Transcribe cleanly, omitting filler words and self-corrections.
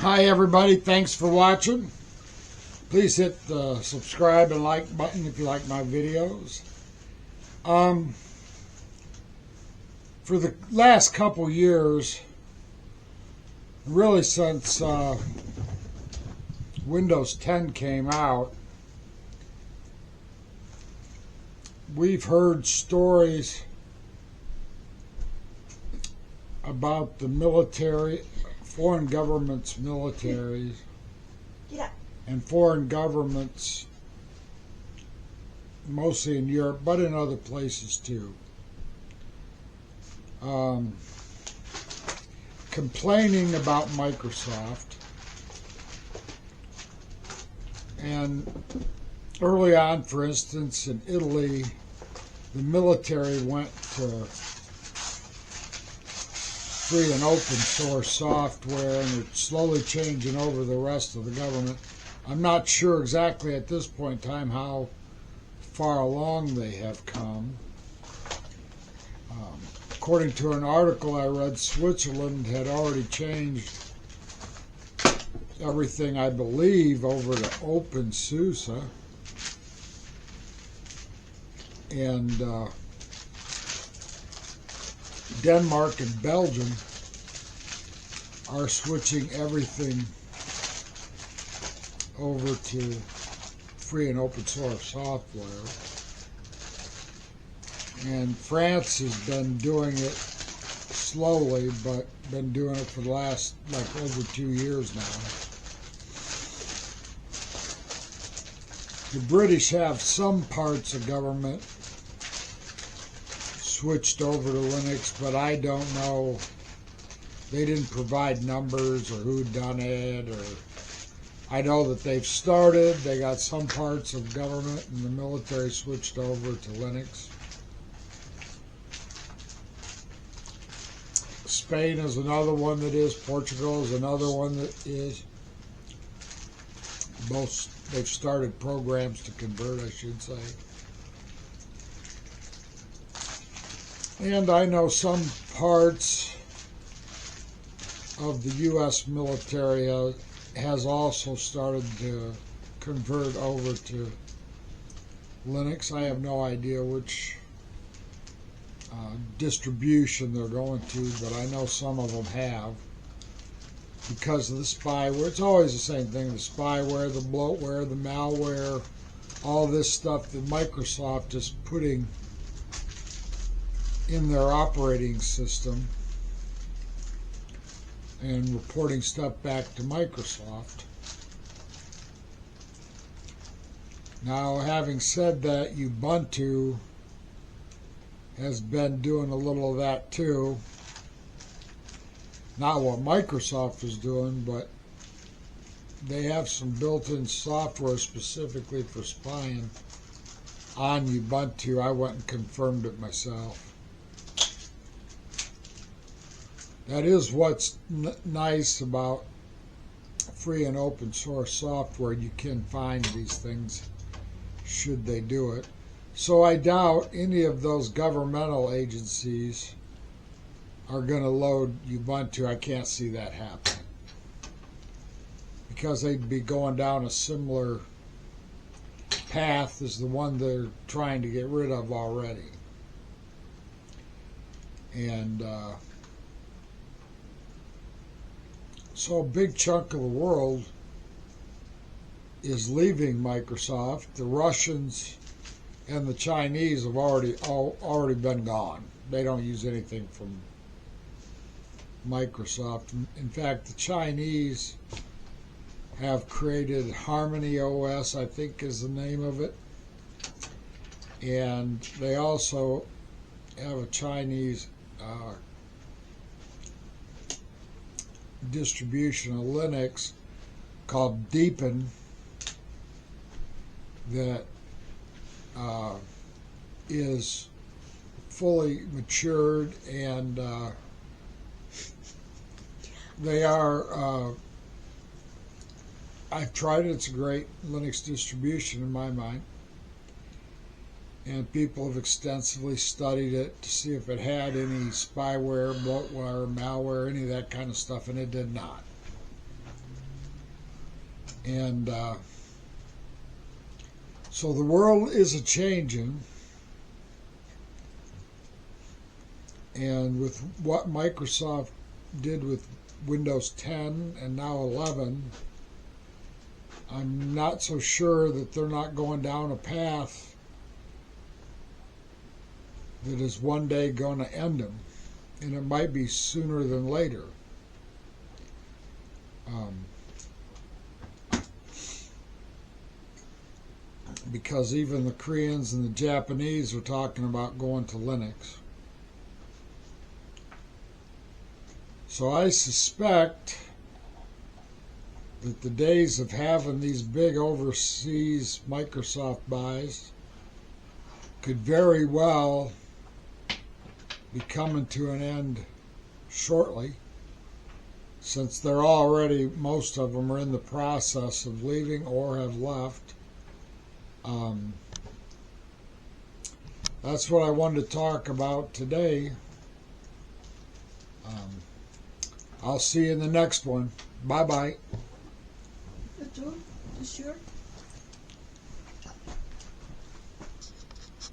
Hi everybody, thanks for watching. Please hit the subscribe and like button if you like my videos. For the last couple years, really since Windows 10 came out, we've heard stories about the military, foreign governments' militaries, and foreign governments, mostly in Europe, but in other places too, complaining about Microsoft. And early on, for instance, in Italy, the military went to free and open source software, and it's slowly changing over the rest of the government. I'm not sure exactly at this point in time how far along they have come. According to an article I read, Switzerland had already changed everything, I believe, over to OpenSUSE. And Denmark and Belgium are switching everything over to free and open source software. And France has been doing it slowly, but been doing it for the last over 2 years now. The British have some parts of government switched over to Linux, but I don't know. They didn't provide numbers or who done it, or I know that they've started. They got some parts of government and the military switched over to Linux. Spain is another one that is. Portugal is another one that is. Both, they've started programs to convert, I should say. And I know some parts of the U.S. military has also started to convert over to Linux. I have no idea which distribution they're going to, but I know some of them have, because of the spyware. It's always the same thing: the spyware, the bloatware, the malware, all this stuff that Microsoft is putting in their operating system and reporting stuff back to Microsoft. Now, having said that, Ubuntu has been doing a little of that too. Not what Microsoft is doing, but they have some built-in software specifically for spying on Ubuntu. I went and confirmed it myself. That is what's nice about free and open source software. You can find these things should they do it. So I doubt any of those governmental agencies are going to load Ubuntu. I can't see that happening, because they'd be going down a similar path as the one they're trying to get rid of already. And so a big chunk of the world is leaving Microsoft. The Russians and the Chinese have already been gone. They don't use anything from Microsoft. In fact, the Chinese have created Harmony OS, I think is the name of it. And they also have a Chinese distribution of Linux called Deepin that is fully matured, and they are, I've tried it. It's a great Linux distribution in my mind, and people have extensively studied it to see if it had any spyware, bloatware, malware, any of that kind of stuff, and it did not. And so the world is a-changing. And with what Microsoft did with Windows 10 and now 11, I'm not so sure that they're not going down a path that is one day going to end them. And it might be sooner than later. Because even the Koreans and the Japanese are talking about going to Linux. So I suspect that the days of having these big overseas Microsoft buys could very well be coming to an end shortly, since they're already, most of them are in the process of leaving or have left. That's what I wanted to talk about today. I'll see you in the next one. Bye-bye. You sure?